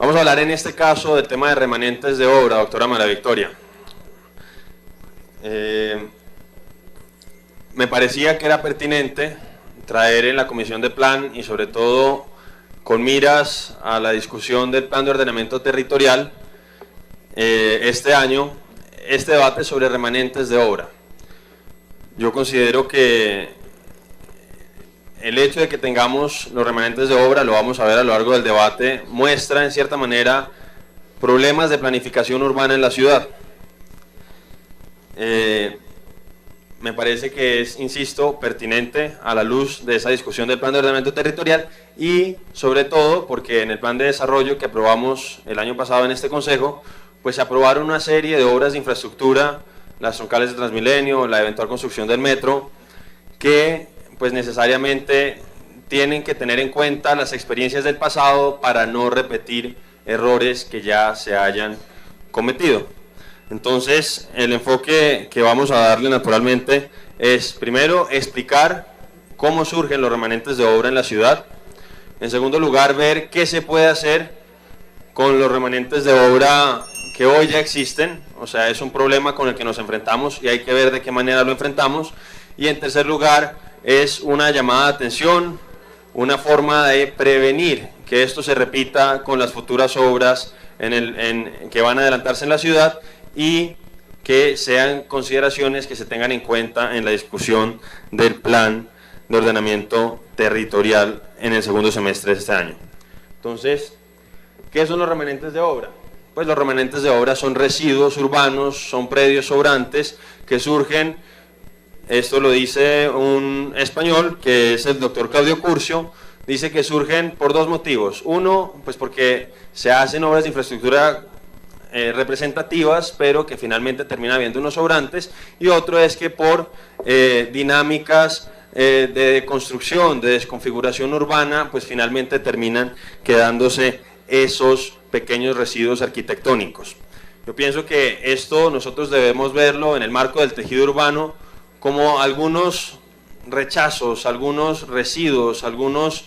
Vamos a hablar en este caso del tema de remanentes de obra, doctora María Victoria. Me parecía que era pertinente traer en la Comisión de Plan y sobre todo con miras a la discusión del Plan de Ordenamiento Territorial este año, este debate sobre remanentes de obra. Yo considero que el hecho de que tengamos los remanentes de obra, lo vamos a ver a lo largo del debate, muestra en cierta manera problemas de planificación urbana en la ciudad. Me parece que es, insisto, pertinente a la luz de esa discusión del Plan de Ordenamiento Territorial y sobre todo porque en el Plan de Desarrollo que aprobamos el año pasado en este Consejo, pues se aprobaron una serie de obras de infraestructura, las troncales de Transmilenio, la eventual construcción del metro, que pues necesariamente tienen que tener en cuenta las experiencias del pasado para no repetir errores que ya se hayan cometido. Entonces, el enfoque que vamos a darle naturalmente es, primero, explicar cómo surgen los remanentes de obra en la ciudad. En segundo lugar, ver qué se puede hacer con los remanentes de obra que hoy ya existen. O sea, es un problema con el que nos enfrentamos y hay que ver de qué manera lo enfrentamos. Y en tercer lugar, es una llamada de atención, una forma de prevenir que esto se repita con las futuras obras que van a adelantarse en la ciudad y que sean consideraciones que se tengan en cuenta en la discusión del Plan de Ordenamiento Territorial en el segundo semestre de este año. Entonces, ¿qué son los remanentes de obra? Pues los remanentes de obra son residuos urbanos, son predios sobrantes que surgen, esto lo dice un español que es el doctor Claudio Curcio, dice que surgen por dos motivos. Uno, pues porque se hacen obras de infraestructura representativas, pero que finalmente termina habiendo unos sobrantes, y otro es que por dinámicas de construcción, de desconfiguración urbana, pues finalmente terminan quedándose esos pequeños residuos arquitectónicos. Yo pienso que esto nosotros debemos verlo en el marco del tejido urbano como algunos rechazos, algunos residuos, algunos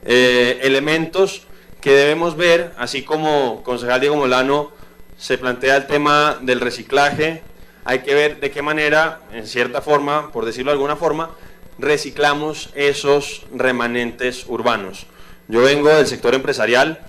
elementos que debemos ver, así como concejal Diego Molano se plantea el tema del reciclaje. Hay que ver de qué manera, en cierta forma, por decirlo de alguna forma, reciclamos esos remanentes urbanos. Yo vengo del sector empresarial.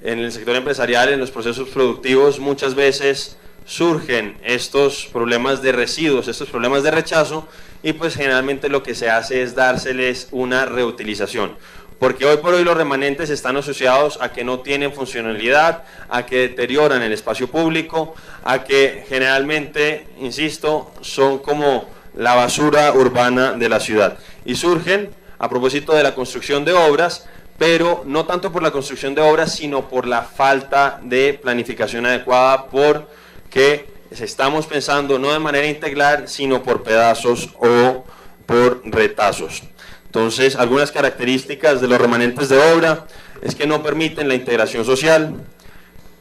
En el sector empresarial, en los procesos productivos, muchas veces surgen estos problemas de residuos, estos problemas de rechazo, y pues generalmente lo que se hace es dárseles una reutilización. Porque hoy por hoy los remanentes están asociados a que no tienen funcionalidad, a que deterioran el espacio público, a que generalmente, insisto, son como la basura urbana de la ciudad. Y surgen a propósito de la construcción de obras, pero no tanto por la construcción de obras, sino por la falta de planificación adecuada, porque estamos pensando no de manera integral, sino por pedazos o por retazos. Entonces, algunas características de los remanentes de obra es que no permiten la integración social.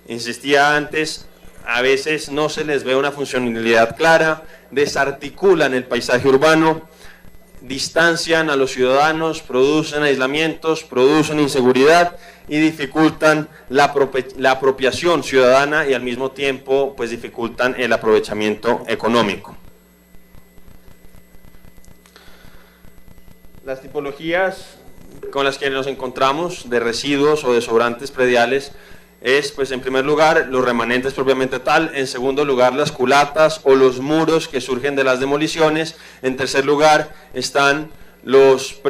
Insistía antes, a veces no se les ve una funcionalidad clara, desarticulan el paisaje urbano, distancian a los ciudadanos, producen aislamientos, producen inseguridad y dificultan la apropiación ciudadana y al mismo tiempo pues dificultan el aprovechamiento económico. Las tipologías con las que nos encontramos de residuos o de sobrantes prediales es, pues en primer lugar, los remanentes propiamente tal, en segundo lugar, las culatas o los muros que surgen de las demoliciones, en tercer lugar están los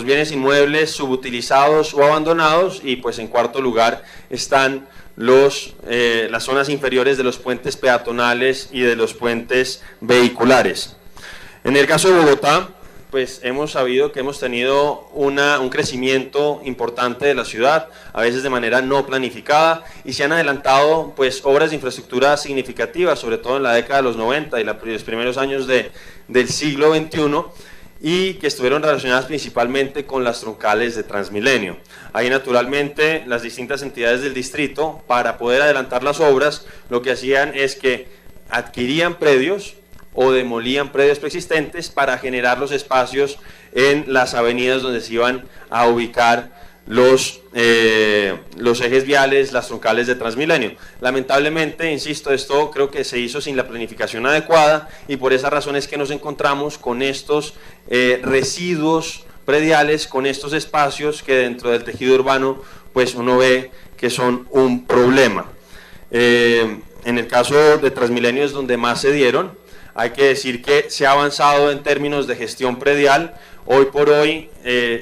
bienes inmuebles subutilizados o abandonados, y pues en cuarto lugar están las zonas inferiores de los puentes peatonales y de los puentes vehiculares. En el caso de Bogotá, pues hemos sabido que hemos tenido un crecimiento importante de la ciudad, a veces de manera no planificada, y se han adelantado pues obras de infraestructura significativas, sobre todo en la década de los 90 y los primeros años del siglo XXI, y que estuvieron relacionadas principalmente con las troncales de Transmilenio. Ahí naturalmente las distintas entidades del distrito, para poder adelantar las obras, lo que hacían es que adquirían predios o demolían predios preexistentes para generar los espacios en las avenidas donde se iban a ubicar los ejes viales, las troncales de Transmilenio. Lamentablemente, insisto, esto creo que se hizo sin la planificación adecuada y por esa razón es que nos encontramos con estos residuos prediales, con estos espacios que dentro del tejido urbano pues uno ve que son un problema. En el caso de Transmilenio es donde más se dieron. Hay que decir que se ha avanzado en términos de gestión predial. Hoy por hoy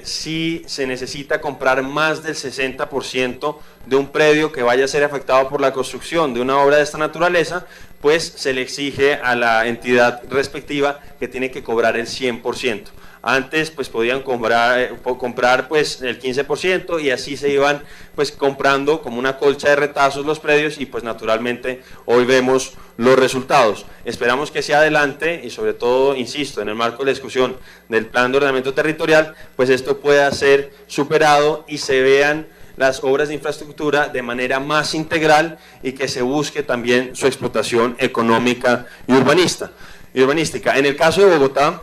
sí se necesita comprar más del 60% de un predio que vaya a ser afectado por la construcción de una obra de esta naturaleza, pues se le exige a la entidad respectiva que tiene que cobrar el 100%. Antes pues podían comprar pues el 15% y así se iban pues comprando como una colcha de retazos los predios y pues naturalmente hoy vemos los resultados. Esperamos que hacia adelante y sobre todo, insisto, en el marco de la discusión del plan de ordenamiento territorial, pues esto pueda ser superado y se vean las obras de infraestructura de manera más integral y que se busque también su explotación económica y urbanística. En el caso de Bogotá,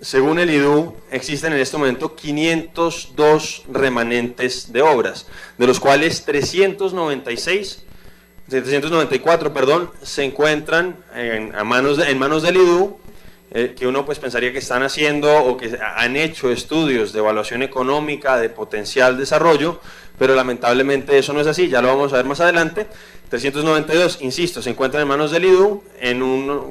según el IDU, existen en este momento 502 remanentes de obras, de los cuales 394 se encuentran en manos del IDU, que uno pues pensaría que están haciendo o que han hecho estudios de evaluación económica, de potencial desarrollo, pero lamentablemente eso no es así, ya lo vamos a ver más adelante. 392, insisto, se encuentran en manos del IDU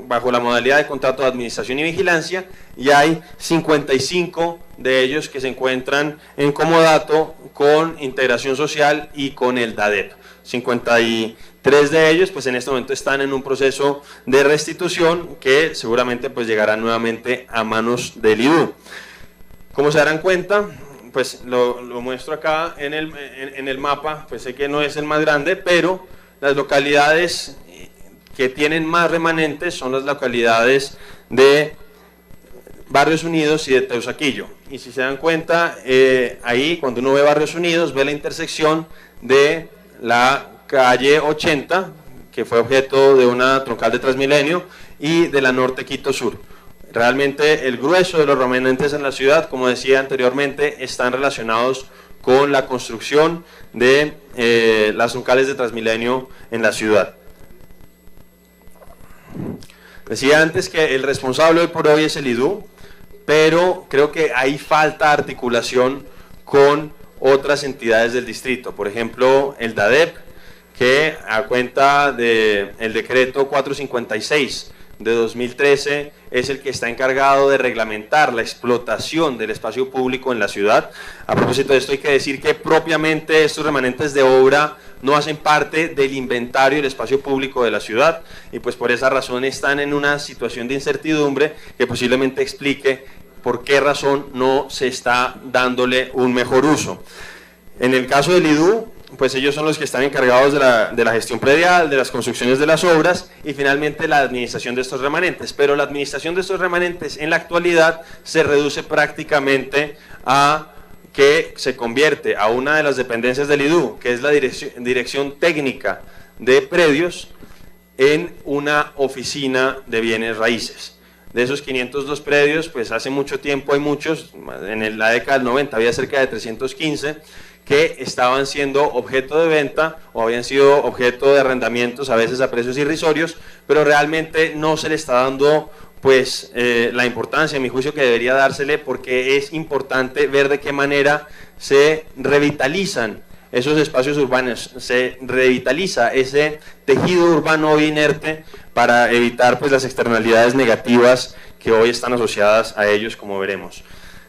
bajo la modalidad de contrato de administración y vigilancia, y hay 55 de ellos que se encuentran en comodato con integración social y con el DADEP. 53 de ellos pues en este momento están en un proceso de restitución que seguramente pues llegará nuevamente a manos del IDU. Como se darán cuenta, pues lo muestro acá en el mapa, pues sé que no es el más grande, pero las localidades que tienen más remanentes son las localidades de Barrios Unidos y de Teusaquillo. Y si se dan cuenta, ahí cuando uno ve Barrios Unidos, ve la intersección de la calle 80, que fue objeto de una troncal de Transmilenio, y de la Norte Quito Sur. Realmente el grueso de los remanentes en la ciudad, como decía anteriormente, están relacionados con la construcción de las troncales de Transmilenio en la ciudad. Decía antes que el responsable hoy por hoy es el IDU, pero creo que hay falta articulación con otras entidades del distrito, por ejemplo el DADEP, que a cuenta del decreto 456 de 2013 es el que está encargado de reglamentar la explotación del espacio público en la ciudad. A propósito de esto hay que decir que propiamente estos remanentes de obra no hacen parte del inventario del espacio público de la ciudad y pues por esa razón están en una situación de incertidumbre que posiblemente explique por qué razón no se está dándole un mejor uso. En el caso del IDU, pues ellos son los que están encargados de la gestión predial, de las construcciones de las obras y finalmente la administración de estos remanentes. Pero la administración de estos remanentes en la actualidad se reduce prácticamente a que se convierte a una de las dependencias del IDU, que es la Dirección Técnica de Predios, en una oficina de bienes raíces. De esos 502 predios, pues hace mucho tiempo hay muchos, en la década del 90 había cerca de 315, que estaban siendo objeto de venta o habían sido objeto de arrendamientos, a veces a precios irrisorios, pero realmente no se le está dando pues la importancia, en mi juicio, que debería dársele, porque es importante ver de qué manera se revitalizan esos espacios urbanos, se revitaliza ese tejido urbano hoy inerte para evitar pues las externalidades negativas que hoy están asociadas a ellos, como veremos.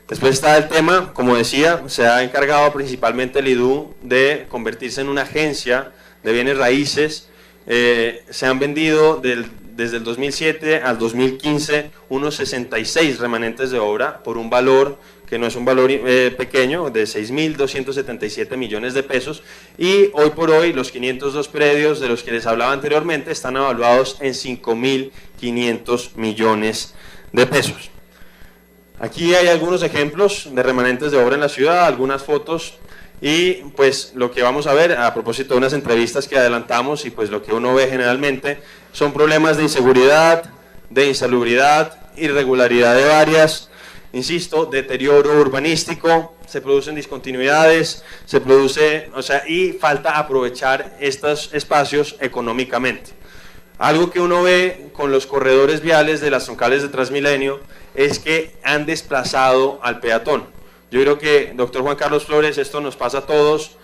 Después está el tema, como decía, se ha encargado principalmente el IDU de convertirse en una agencia de bienes raíces. Se han vendido desde el 2007 al 2015 unos 66 remanentes de obra por un valor que no es un valor pequeño, de 6.277 millones de pesos, y hoy por hoy los 502 predios de los que les hablaba anteriormente están evaluados en 5.500 millones de pesos. Aquí hay algunos ejemplos de remanentes de obra en la ciudad, algunas fotos y pues lo que vamos a ver a propósito de unas entrevistas que adelantamos y pues lo que uno ve generalmente son problemas de inseguridad, de insalubridad, irregularidad de varias insisto, deterioro urbanístico, se producen discontinuidades, y falta aprovechar estos espacios económicamente. Algo que uno ve con los corredores viales de las troncales de Transmilenio es que han desplazado al peatón. Yo creo que, doctor Juan Carlos Flores, esto nos pasa a todos.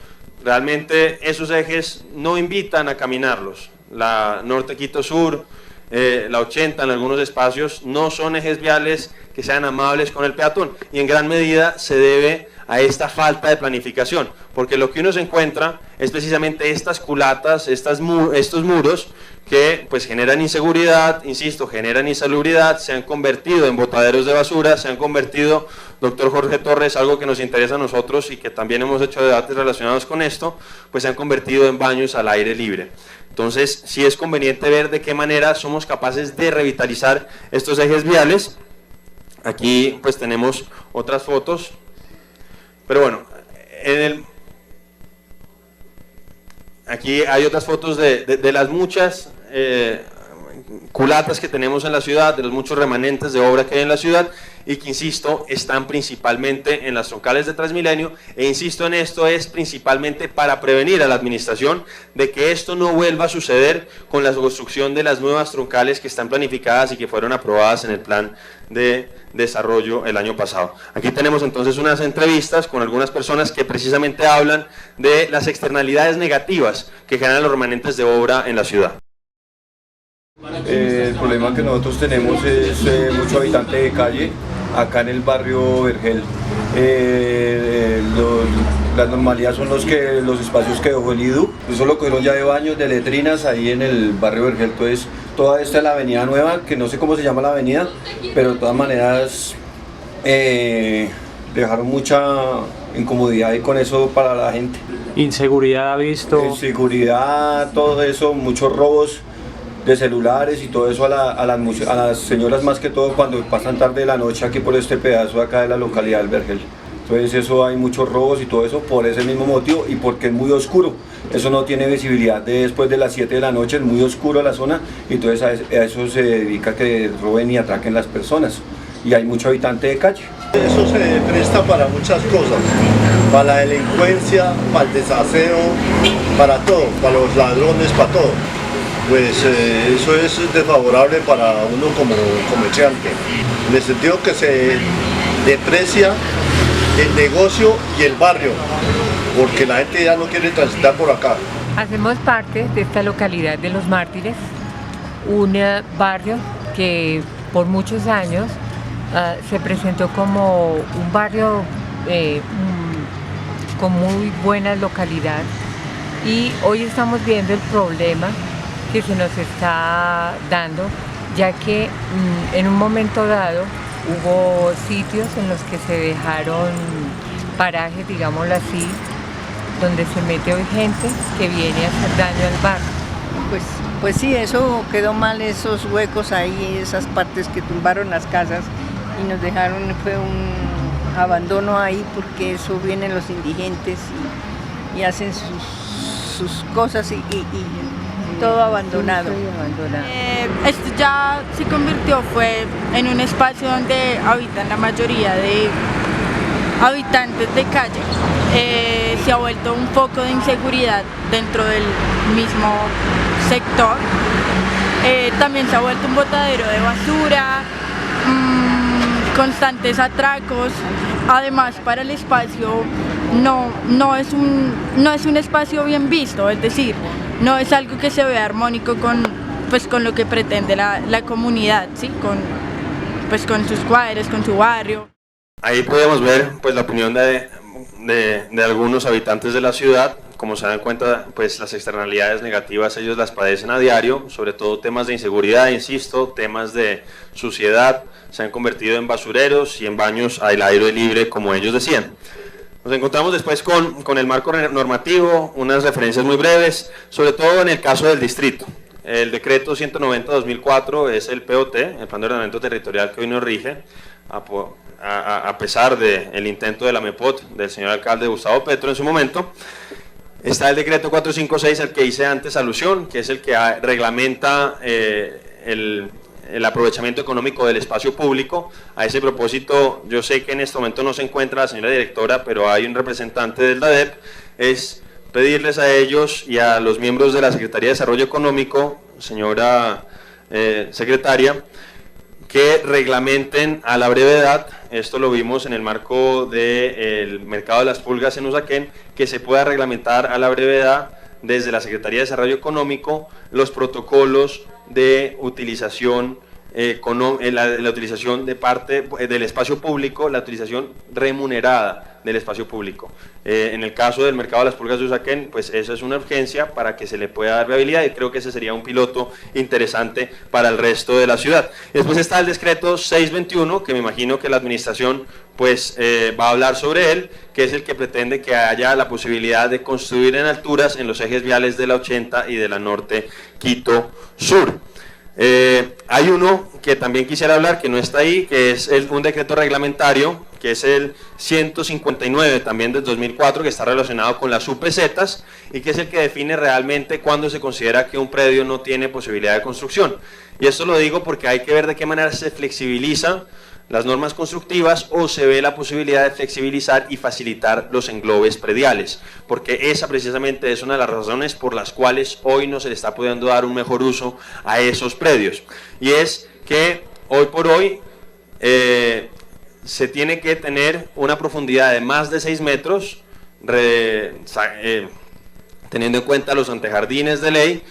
Realmente esos ejes no invitan a caminarlos. La Norte Quito Sur, la 80 en algunos espacios, no son ejes viales que sean amables con el peatón, y en gran medida se debe a esta falta de planificación, porque lo que uno se encuentra es precisamente estas culatas, estos muros que pues generan inseguridad, insisto, generan insalubridad, se han convertido en botaderos de basura, se han convertido, doctor Jorge Torres, algo que nos interesa a nosotros y que también hemos hecho debates relacionados con esto, pues se han convertido en baños al aire libre. Entonces sí es conveniente ver de qué manera somos capaces de revitalizar estos ejes viales. Aquí pues tenemos otras fotos, pero bueno, aquí hay otras fotos de las muchas culatas que tenemos en la ciudad, de los muchos remanentes de obra que hay en la ciudad, y que, insisto, están principalmente en las troncales de Transmilenio, e insisto en esto, es principalmente para prevenir a la administración de que esto no vuelva a suceder con la construcción de las nuevas troncales que están planificadas y que fueron aprobadas en el plan de desarrollo el año pasado. Aquí tenemos entonces unas entrevistas con algunas personas que precisamente hablan de las externalidades negativas que generan los remanentes de obra en la ciudad. El problema que nosotros tenemos es mucho habitante de calle acá en el barrio Vergel. La normalidad son los espacios que dejó el IDU. Eso lo cogieron ya de baños, de letrinas ahí en el barrio Vergel. Entonces toda esta es la avenida nueva, que no sé cómo se llama la avenida, pero de todas maneras dejaron mucha incomodidad y con eso para la gente. ¿Inseguridad ha visto? Inseguridad, todo eso, muchos robos de celulares y todo eso a las señoras, más que todo cuando pasan tarde de la noche aquí por este pedazo acá de la localidad del Vergel. Entonces eso, hay muchos robos y todo eso por ese mismo motivo y porque es muy oscuro. Eso no tiene visibilidad después de las 7 de la noche, es muy oscuro la zona, y entonces a eso se dedica a que roben y atraquen las personas, y hay mucho habitante de calle. Eso se presta para muchas cosas, para la delincuencia, para el desaseo, para todo, para los ladrones, para todo. Pues eso es desfavorable para uno como comerciante, en el sentido que se deprecia el negocio y el barrio, porque la gente ya no quiere transitar por acá. Hacemos parte de esta localidad de Los Mártires, un barrio que por muchos años se presentó como un barrio con muy buena localidad, y hoy estamos viendo el problema que se nos está dando, ya que en un momento dado hubo sitios en los que se dejaron parajes, digámoslo así, donde se mete hoy gente que viene a hacer daño al barrio. Pues sí, eso quedó mal, esos huecos ahí, esas partes que tumbaron las casas y nos dejaron, fue un abandono ahí, porque eso vienen los indigentes y hacen sus cosas y todo abandonado. Esto ya se convirtió en un espacio donde habitan la mayoría de habitantes de calle. Se ha vuelto un foco de inseguridad dentro del mismo sector. También se ha vuelto un botadero de basura, constantes atracos. Además, para el espacio no es un espacio bien visto, es decir, no es algo que se vea armónico con lo que pretende la comunidad, ¿sí? con sus cuadras, con su barrio. Ahí podemos ver pues la opinión de algunos habitantes de la ciudad. Como se dan cuenta, pues las externalidades negativas ellos las padecen a diario, sobre todo temas de inseguridad, insisto, temas de suciedad, se han convertido en basureros y en baños al aire libre, como ellos decían. Nos encontramos después con el marco normativo, unas referencias muy breves, sobre todo en el caso del distrito. El decreto 190-2004 es el POT, el Plan de Ordenamiento Territorial, que hoy nos rige, a pesar del intento de la MEPOT, del señor alcalde Gustavo Petro en su momento. Está el decreto 456 al que hice antes alusión, que es el que reglamenta el el aprovechamiento económico del espacio público. A ese propósito, yo sé que en este momento no se encuentra la señora directora, pero hay un representante del DADEP, es pedirles a ellos y a los miembros de la Secretaría de Desarrollo Económico, señora secretaria, que reglamenten a la brevedad, esto lo vimos en el marco del mercado de las pulgas en Usaquén, que se pueda reglamentar a la brevedad desde la Secretaría de Desarrollo Económico los protocolos de utilización la utilización de parte del espacio público, la utilización remunerada del espacio público. En el caso del mercado de las pulgas de Usaquén, pues eso es una urgencia para que se le pueda dar viabilidad, y creo que ese sería un piloto interesante para el resto de la ciudad. Y después está el decreto 621, que me imagino que la administración pues va a hablar sobre él, que es el que pretende que haya la posibilidad de construir en alturas en los ejes viales de la 80 y de la Norte Quito Sur. Hay uno que también quisiera hablar, que no está ahí, que es un decreto reglamentario, que es el 159 también del 2004, que está relacionado con las UPZs, y que es el que define realmente cuándo se considera que un predio no tiene posibilidad de construcción. Y esto lo digo porque hay que ver de qué manera se flexibiliza las normas constructivas o se ve la posibilidad de flexibilizar y facilitar los englobes prediales, porque esa precisamente es una de las razones por las cuales hoy no se le está pudiendo dar un mejor uso a esos predios, y es que hoy por hoy se tiene que tener una profundidad de más de 6 metros, teniendo en cuenta los antejardines de ley,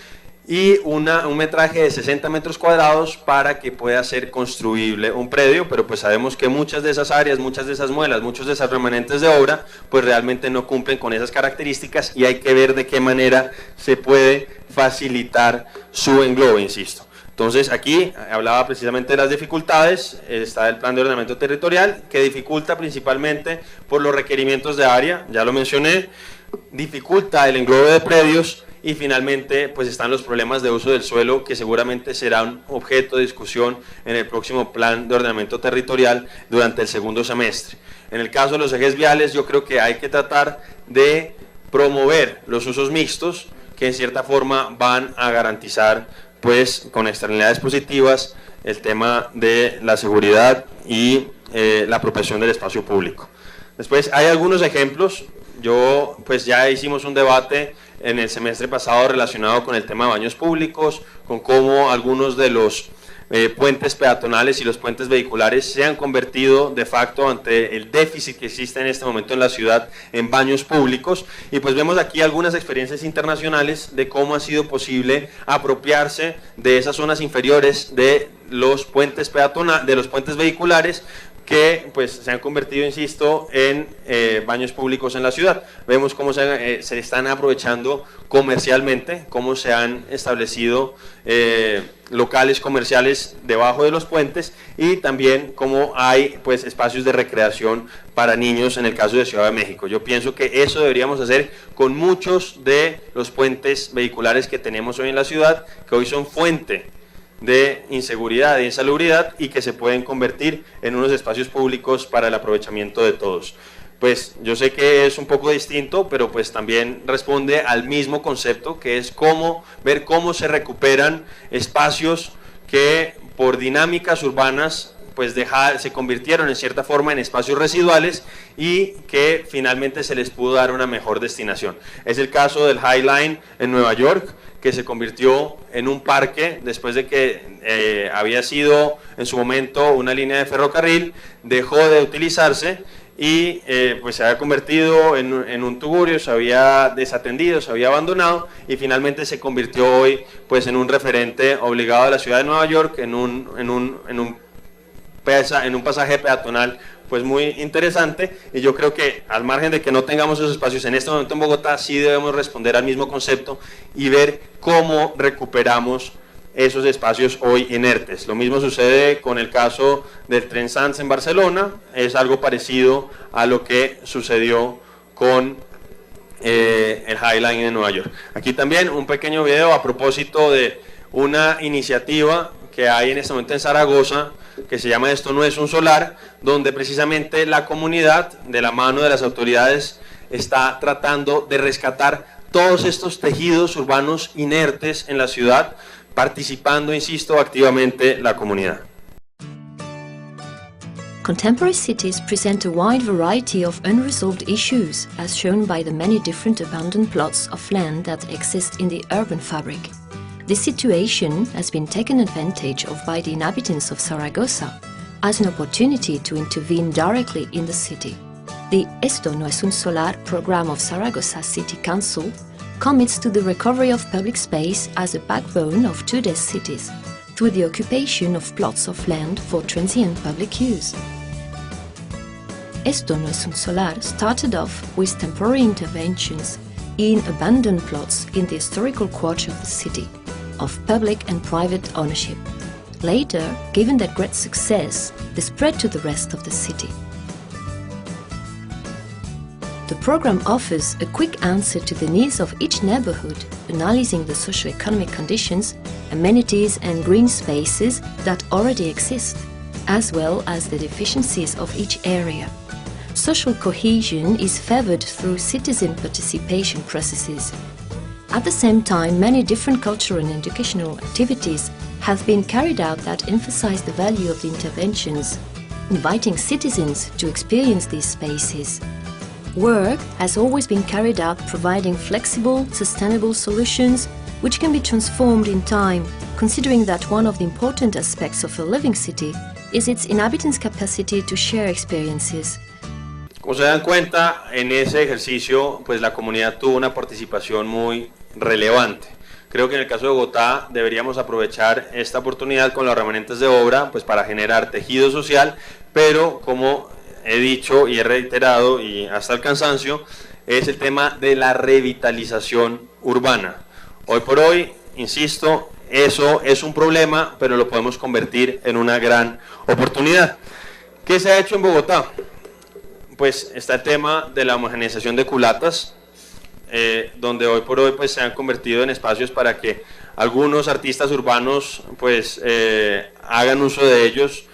y un metraje de 60 metros cuadrados para que pueda ser construible un predio, pero pues sabemos que muchas de esas áreas, muchas de esas muelas, muchos de esos remanentes de obra, pues realmente no cumplen con esas características, y hay que ver de qué manera se puede facilitar su englobe, insisto. Entonces aquí hablaba precisamente de las dificultades, está el plan de ordenamiento territorial, que dificulta principalmente por los requerimientos de área, ya lo mencioné, dificulta el englobe de predios, y finalmente pues están los problemas de uso del suelo, que seguramente serán objeto de discusión en el próximo plan de ordenamiento territorial durante el segundo semestre. En el caso de los ejes viales, yo creo que hay que tratar de promover los usos mixtos, que en cierta forma van a garantizar pues con externalidades positivas el tema de la seguridad y la apropiación del espacio público. Después hay algunos ejemplos. Yo pues ya hicimos un debate en el semestre pasado relacionado con el tema de baños públicos, con cómo algunos de los puentes peatonales y los puentes vehiculares se han convertido de facto, ante el déficit que existe en este momento en la ciudad, en baños públicos, y pues vemos aquí algunas experiencias internacionales de cómo ha sido posible apropiarse de esas zonas inferiores de los puentes de los puentes vehiculares, que pues se han convertido, insisto, en baños públicos en la ciudad. Vemos cómo se están aprovechando comercialmente, cómo se han establecido locales comerciales debajo de los puentes, y también cómo hay pues espacios de recreación para niños en el caso de Ciudad de México. Yo pienso que eso deberíamos hacer con muchos de los puentes vehiculares que tenemos hoy en la ciudad, que hoy son fuente de inseguridad e insalubridad, y que se pueden convertir en unos espacios públicos para el aprovechamiento de todos. Pues yo sé que es un poco distinto, pero pues también responde al mismo concepto, que es ver cómo se recuperan espacios que por dinámicas urbanas pues se convirtieron en cierta forma en espacios residuales, y que finalmente se les pudo dar una mejor destinación. Es el caso del High Line en Nueva York, que se convirtió en un parque después de que había sido en su momento una línea de ferrocarril, dejó de utilizarse y pues se había convertido en un tugurio, se había desatendido, se había abandonado, y finalmente se convirtió hoy pues en un referente obligado de la ciudad de Nueva York, en un pasaje peatonal pues muy interesante. Y yo creo que al margen de que no tengamos esos espacios en este momento en Bogotá, sí debemos responder al mismo concepto y ver cómo recuperamos esos espacios hoy inertes. Lo mismo sucede con el caso del Tren Sants en Barcelona, es algo parecido a lo que sucedió con el High Line en Nueva York. Aquí también un pequeño video a propósito de una iniciativa que hay en este momento en Zaragoza, que se llama Esto no es un solar, donde precisamente la comunidad, de la mano de las autoridades, está tratando de rescatar todos estos tejidos urbanos inertes en la ciudad, participando, insisto, activamente la comunidad. Contemporary cities present a wide variety of unresolved issues, as shown by the many different abandoned plots of land that exist in the urban fabric. This situation has been taken advantage of by the inhabitants of Zaragoza as an opportunity to intervene directly in the city. The Esto no es un solar program of Zaragoza City Council commits to the recovery of public space as a backbone of today's cities, through the occupation of plots of land for transient public use. Esto no es un solar started off with temporary interventions in abandoned plots in the historical quarter of the city, of public and private ownership. Later, given their great success, they spread to the rest of the city. The program offers a quick answer to the needs of each neighborhood, analyzing the socio-economic conditions, amenities and green spaces that already exist, as well as the deficiencies of each area. Social cohesion is favored through citizen participation processes. At the same time, many different cultural and educational activities have been carried out that emphasize the value of the interventions, inviting citizens to experience these spaces. Work has always been carried out providing flexible, sustainable solutions which can be transformed in time, considering that one of the important aspects of a living city is its inhabitants' capacity to share experiences. Como se dan cuenta, en ese ejercicio pues la comunidad tuvo una participación muy relevante. Creo que en el caso de Bogotá deberíamos aprovechar esta oportunidad con los remanentes de obra pues para generar tejido social, pero como he dicho y he reiterado y hasta el cansancio, es el tema de la revitalización urbana. Hoy por hoy, insisto, eso es un problema, pero lo podemos convertir en una gran oportunidad. ¿Qué se ha hecho en Bogotá? Pues está el tema de la homogeneización de culatas, donde hoy por hoy pues se han convertido en espacios para que algunos artistas urbanos pues hagan uso de ellos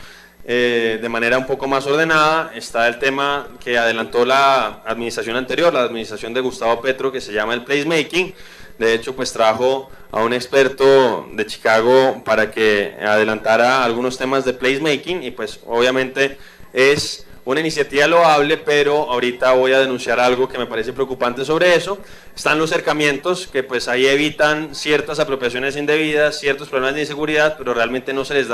de manera un poco más ordenada. Está el tema que adelantó la administración anterior, la administración de Gustavo Petro, que se llama el placemaking. De hecho pues trajo a un experto de Chicago para que adelantara algunos temas de placemaking y pues obviamente es una iniciativa loable, pero ahorita voy a denunciar algo que me parece preocupante sobre eso. Están los cercamientos, que pues ahí evitan ciertas apropiaciones indebidas, ciertos problemas de inseguridad, pero realmente no se les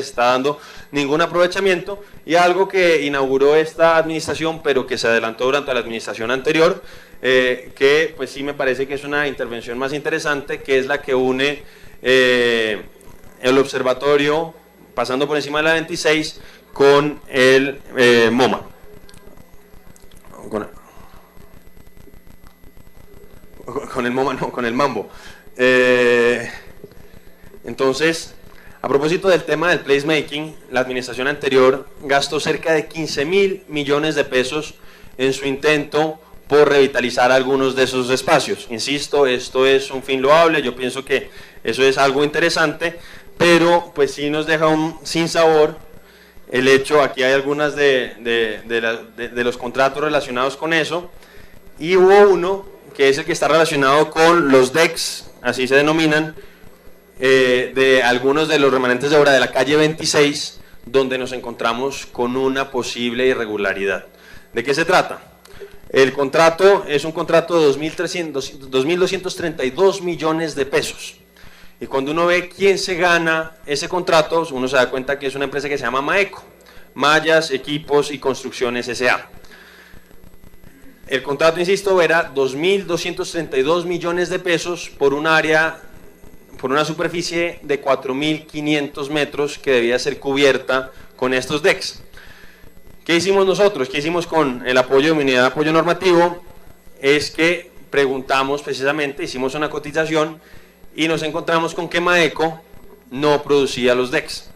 está dando ningún aprovechamiento. Y algo que inauguró esta administración, pero que se adelantó durante la administración anterior, que pues sí me parece que es una intervención más interesante, que es la que une el observatorio, pasando por encima de la 26, con el MoMA, con el MoMA, no, con el Mambo. Entonces, a propósito del tema del placemaking, la administración anterior gastó cerca de 15.000 millones de pesos en su intento por revitalizar algunos de esos espacios. Insisto, esto es un fin loable, yo pienso que eso es algo interesante, pero pues sí nos deja un sinsabor el hecho. Aquí hay algunas de los contratos relacionados con eso, y hubo uno que es el que está relacionado con los decks, así se denominan, de algunos de los remanentes de obra de la calle 26, donde nos encontramos con una posible irregularidad. ¿De qué se trata? El contrato es un contrato de 2.232 millones de pesos. Y cuando uno ve quién se gana ese contrato, uno se da cuenta que es una empresa que se llama Maeco, Mallas, Equipos y Construcciones S.A. El contrato, insisto, era 2.232 millones de pesos por un área, por una superficie de 4.500 metros que debía ser cubierta con estos decks. ¿Qué hicimos nosotros? ¿Qué hicimos con el apoyo de mi unidad de apoyo normativo? Es que preguntamos precisamente, hicimos una cotización y nos encontramos con que Maeco no producía los decks.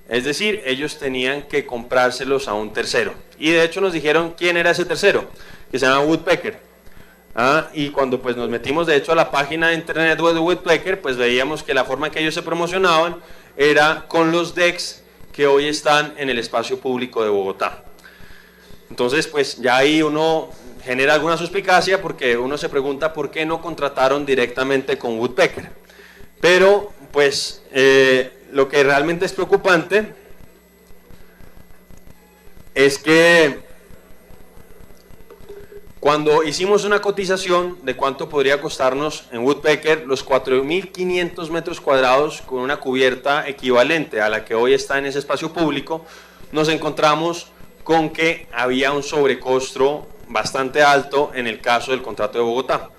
Es decir, ellos tenían que comprárselos a un tercero. Y de hecho nos dijeron quién era ese tercero, que se llama Woodpecker. Y cuando pues nos metimos de hecho a la página de internet de Woodpecker, pues veíamos que la forma en que ellos se promocionaban era con los decks que hoy están en el espacio público de Bogotá. Entonces pues ya ahí uno genera alguna suspicacia, porque uno se pregunta por qué no contrataron directamente con Woodpecker. Pero pues lo que realmente es preocupante es que cuando hicimos una cotización de cuánto podría costarnos en Woodpecker los 4.500 metros cuadrados con una cubierta equivalente a la que hoy está en ese espacio público, nos encontramos con que había un sobrecosto bastante alto en el caso del contrato de Bogotá.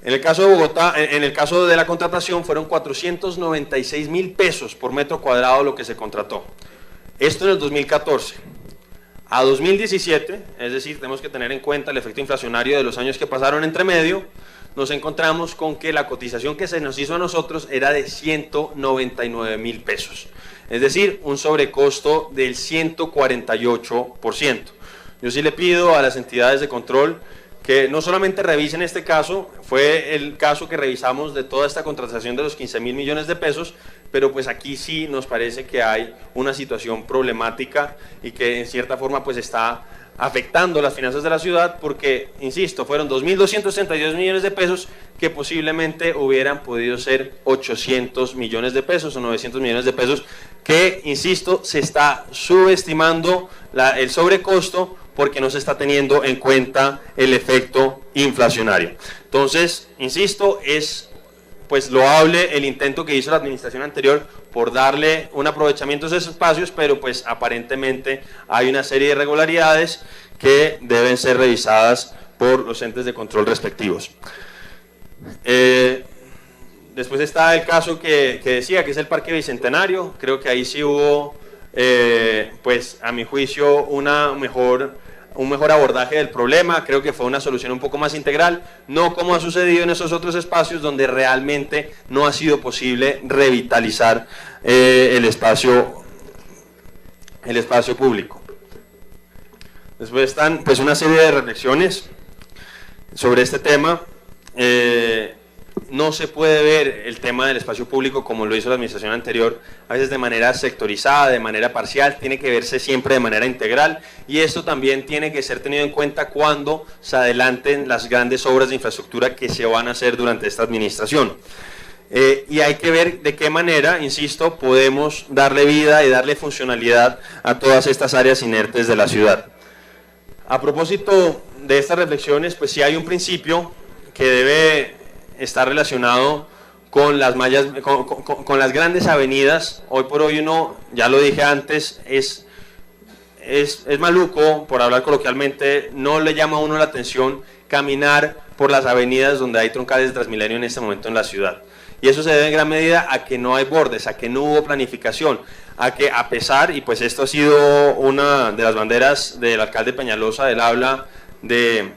En el caso de Bogotá, en el caso de la contratación, fueron 496.000 pesos por metro cuadrado lo que se contrató. Esto en el 2014. A 2017, es decir, tenemos que tener en cuenta el efecto inflacionario de los años que pasaron entre medio, nos encontramos con que la cotización que se nos hizo a nosotros era de 199.000 pesos. Es decir, un sobrecosto del 148%. Yo sí le pido a las entidades de control que no solamente revisen este caso, fue el caso que revisamos de toda esta contratación de los 15.000 millones de pesos, pero pues aquí sí nos parece que hay una situación problemática y que en cierta forma pues está afectando las finanzas de la ciudad porque, insisto, fueron 2.232 millones de pesos que posiblemente hubieran podido ser 800 millones de pesos o 900 millones de pesos que, insisto, se está subestimando el sobrecosto porque no se está teniendo en cuenta el efecto inflacionario. Entonces, insisto, es pues loable el intento que hizo la administración anterior por darle un aprovechamiento a esos espacios, pero pues aparentemente hay una serie de irregularidades que deben ser revisadas por los entes de control respectivos. Después está el caso que decía, que es el Parque Bicentenario. Creo que ahí sí hubo, pues a mi juicio, un mejor abordaje del problema. Creo que fue una solución un poco más integral, no como ha sucedido en esos otros espacios donde realmente no ha sido posible revitalizar el espacio público. Después están pues una serie de reflexiones sobre este tema. No se puede ver el tema del espacio público como lo hizo la administración anterior, a veces de manera sectorizada, de manera parcial, tiene que verse siempre de manera integral, y esto también tiene que ser tenido en cuenta cuando se adelanten las grandes obras de infraestructura que se van a hacer durante esta administración. Y hay que ver de qué manera, insisto, podemos darle vida y darle funcionalidad a todas estas áreas inertes de la ciudad. A propósito de estas reflexiones, pues sí hay un principio que debe estar relacionado con las mallas, con las grandes avenidas. Hoy por hoy uno, ya lo dije antes, es maluco, por hablar coloquialmente, no le llama a uno la atención caminar por las avenidas donde hay troncales de Transmilenio en este momento en la ciudad. Y eso se debe en gran medida a que no hay bordes, a que no hubo planificación, a que a pesar, y pues esto ha sido una de las banderas del alcalde Peñalosa, él habla de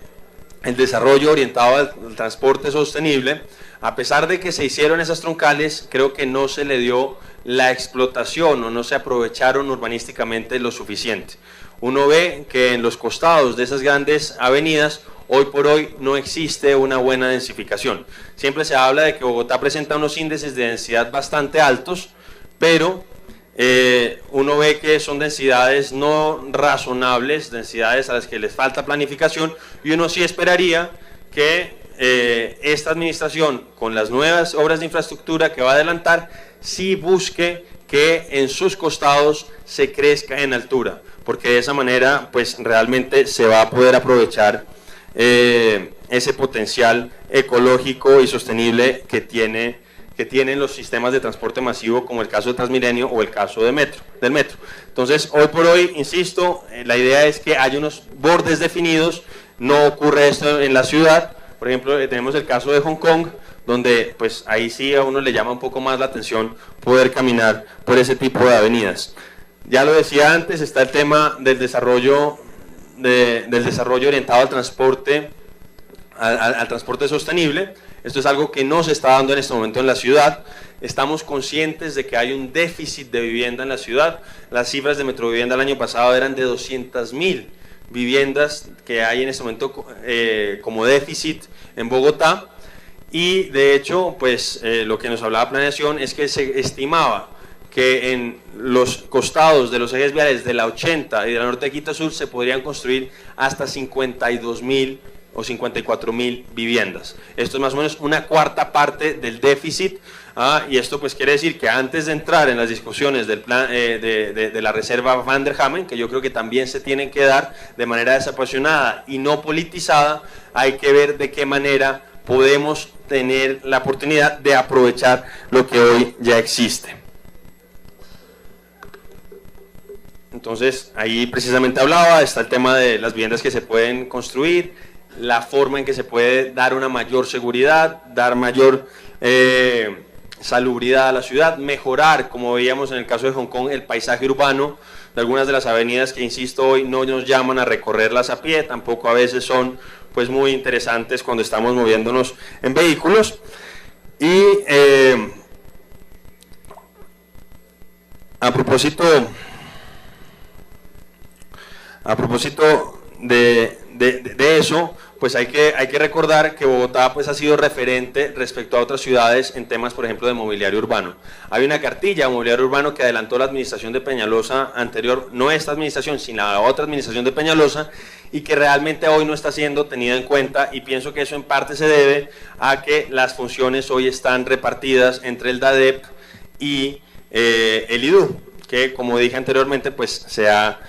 el desarrollo orientado al transporte sostenible, a pesar de que se hicieron esas troncales, creo que no se le dio la explotación o no se aprovecharon urbanísticamente lo suficiente. Uno ve que en los costados de esas grandes avenidas, hoy por hoy no existe una buena densificación. Siempre se habla de que Bogotá presenta unos índices de densidad bastante altos, pero uno ve que son densidades no razonables, densidades a las que les falta planificación, y uno sí esperaría que esta administración, con las nuevas obras de infraestructura que va a adelantar, sí busque que en sus costados se crezca en altura, porque de esa manera pues realmente se va a poder aprovechar ese potencial ecológico y sostenible que tienen los sistemas de transporte masivo, como el caso de Transmilenio o el caso del metro. Entonces, hoy por hoy, insisto, la idea es que haya unos bordes definidos. No ocurre esto en la ciudad. Por ejemplo, tenemos el caso de Hong Kong, donde pues ahí sí a uno le llama un poco más la atención poder caminar por ese tipo de avenidas. Ya lo decía antes, está el tema del desarrollo orientado al transporte, al transporte sostenible. Esto es algo que no se está dando en este momento en la ciudad. Estamos conscientes de que hay un déficit de vivienda en la ciudad. Las cifras de Metrovivienda el año pasado eran de 200.000 viviendas que hay en este momento como déficit en Bogotá. Y de hecho, pues lo que nos hablaba planeación es que se estimaba que en los costados de los ejes viales de la 80 y de la Norte de Quito Sur se podrían construir hasta 52.000 o 54.000 viviendas. Esto es más o menos una cuarta parte del déficit, y esto pues quiere decir que antes de entrar en las discusiones del plan, de la reserva Van der Hamen, que yo creo que también se tienen que dar de manera desapasionada y no politizada, hay que ver de qué manera podemos tener la oportunidad de aprovechar lo que hoy ya existe. Entonces, ahí precisamente hablaba, está el tema de las viviendas que se pueden construir, la forma en que se puede dar una mayor seguridad, dar mayor salubridad a la ciudad, mejorar, como veíamos en el caso de Hong Kong, el paisaje urbano de algunas de las avenidas que, insisto, hoy no nos llaman a recorrerlas a pie, tampoco a veces son pues muy interesantes cuando estamos moviéndonos en vehículos. Y a propósito de eso, pues hay que recordar que Bogotá pues ha sido referente respecto a otras ciudades en temas, por ejemplo, de mobiliario urbano. Hay una cartilla de mobiliario urbano que adelantó la administración de Peñalosa anterior, no esta administración, sino la otra administración de Peñalosa, y que realmente hoy no está siendo tenida en cuenta, y pienso que eso en parte se debe a que las funciones hoy están repartidas entre el DADEP y el IDU, que, como dije anteriormente, pues se ha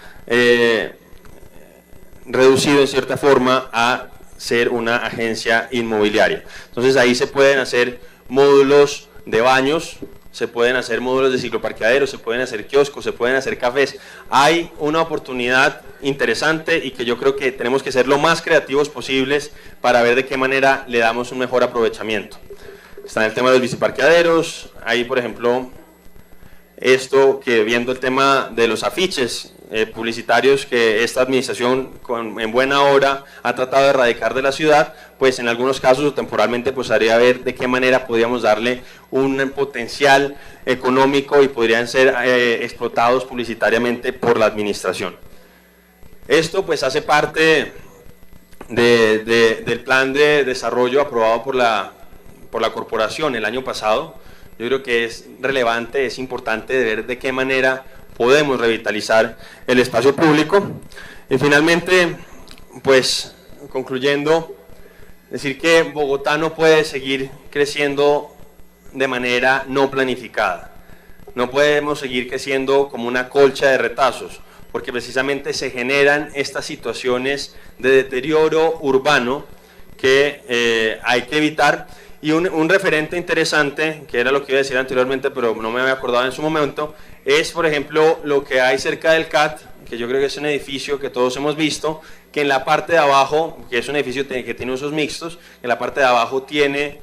reducido en cierta forma a ser una agencia inmobiliaria. Entonces ahí se pueden hacer módulos de baños, se pueden hacer módulos de cicloparqueaderos, se pueden hacer kioscos, se pueden hacer cafés. Hay una oportunidad interesante y que yo creo que tenemos que ser lo más creativos posibles para ver de qué manera le damos un mejor aprovechamiento. Está en el tema de los biciparqueaderos, ahí por ejemplo esto que viendo el tema de los afiches publicitarios que esta administración en buena hora ha tratado de erradicar de la ciudad, pues en algunos casos o temporalmente pues haría ver de qué manera podríamos darle un potencial económico y podrían ser explotados publicitariamente por la administración. Esto pues hace parte del plan de desarrollo aprobado por la corporación el año pasado. Yo creo que es relevante, es importante de ver de qué manera podemos revitalizar el espacio público. Y finalmente, pues concluyendo, decir que Bogotá no puede seguir creciendo de manera no planificada. No podemos seguir creciendo como una colcha de retazos, porque precisamente se generan estas situaciones de deterioro urbano que hay que evitar. Y un referente interesante, que era lo que iba a decir anteriormente, pero no me había acordado en su momento, es por ejemplo lo que hay cerca del CAT, que yo creo que es un edificio que todos hemos visto, que en la parte de abajo, que es un edificio que tiene usos mixtos, en la parte de abajo tiene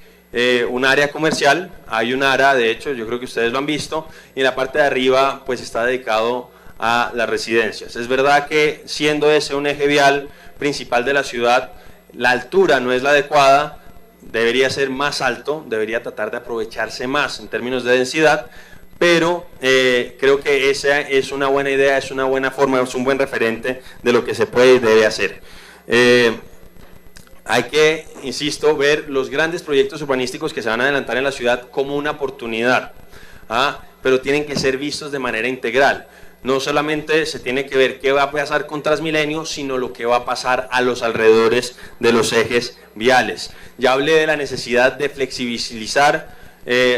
un área comercial, hay un ARA, de hecho, yo creo que ustedes lo han visto, y en la parte de arriba pues está dedicado a las residencias. Es verdad que siendo ese un eje vial principal de la ciudad, la altura no es la adecuada, debería ser más alto, debería tratar de aprovecharse más en términos de densidad, pero creo que esa es una buena idea, es una buena forma, es un buen referente de lo que se puede y debe hacer. Hay que, insisto, ver los grandes proyectos urbanísticos que se van a adelantar en la ciudad como una oportunidad, pero tienen que ser vistos de manera integral. No solamente se tiene que ver qué va a pasar con Transmilenio, sino lo que va a pasar a los alrededores de los ejes viales. Ya hablé de la necesidad de flexibilizar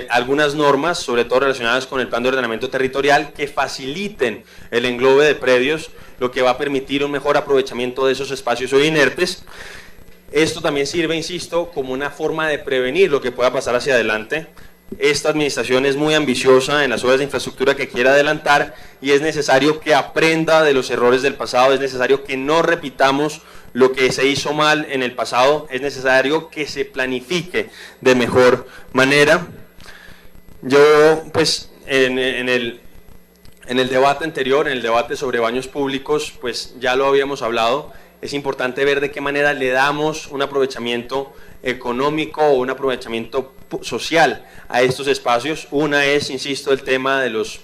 algunas normas, sobre todo relacionadas con el plan de ordenamiento territorial, que faciliten el englobe de predios, lo que va a permitir un mejor aprovechamiento de esos espacios hoy inertes. Esto también sirve, insisto, como una forma de prevenir lo que pueda pasar hacia adelante. Esta administración es muy ambiciosa en las obras de infraestructura que quiere adelantar y es necesario que aprenda de los errores del pasado, es necesario que no repitamos lo que se hizo mal en el pasado, es necesario que se planifique de mejor manera. Yo, pues, en el debate anterior, en el debate sobre baños públicos, pues ya lo habíamos hablado, es importante ver de qué manera le damos un aprovechamiento económico o un aprovechamiento social a estos espacios. Una es, insisto, el tema de los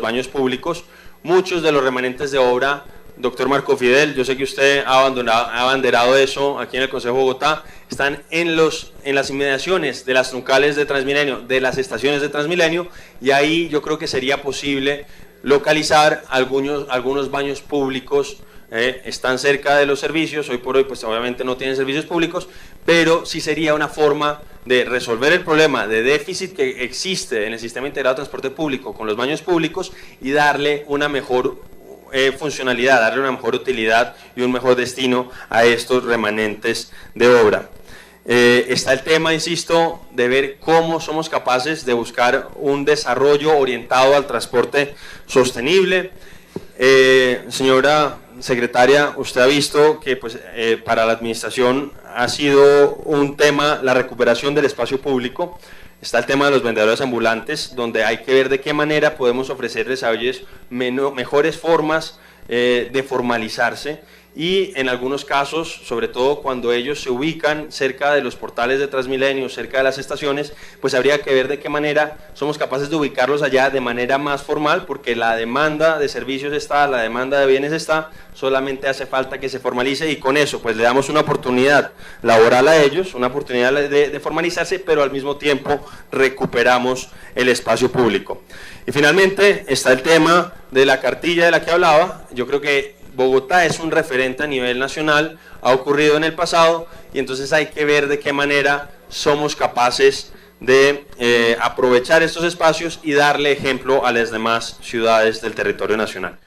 baños públicos. Muchos de los remanentes de obra, doctor Marco Fidel, yo sé que usted ha abanderado eso aquí en el Consejo de Bogotá, están en las inmediaciones de las troncales de Transmilenio, de las estaciones de Transmilenio, y ahí yo creo que sería posible localizar algunos baños públicos están cerca de los servicios, hoy por hoy pues obviamente no tienen servicios públicos, pero sí sería una forma de resolver el problema de déficit que existe en el sistema integrado de transporte público con los baños públicos y darle una mejor funcionalidad, darle una mejor utilidad y un mejor destino a estos remanentes de obra. Está el tema, insisto, de ver cómo somos capaces de buscar un desarrollo orientado al transporte sostenible. Señora secretaria, usted ha visto que pues, para la administración ha sido un tema la recuperación del espacio público. Está el tema de los vendedores ambulantes, donde hay que ver de qué manera podemos ofrecerles a ellos mejores formas de formalizarse, y en algunos casos, sobre todo cuando ellos se ubican cerca de los portales de Transmilenio, cerca de las estaciones, pues habría que ver de qué manera somos capaces de ubicarlos allá de manera más formal, porque la demanda de servicios está, la demanda de bienes está, solamente hace falta que se formalice, y con eso pues le damos una oportunidad laboral a ellos, una oportunidad de formalizarse, pero al mismo tiempo recuperamos el espacio público. Y finalmente está el tema de la cartilla de la que hablaba. Yo creo que Bogotá es un referente a nivel nacional, ha ocurrido en el pasado, y entonces hay que ver de qué manera somos capaces de aprovechar estos espacios y darle ejemplo a las demás ciudades del territorio nacional.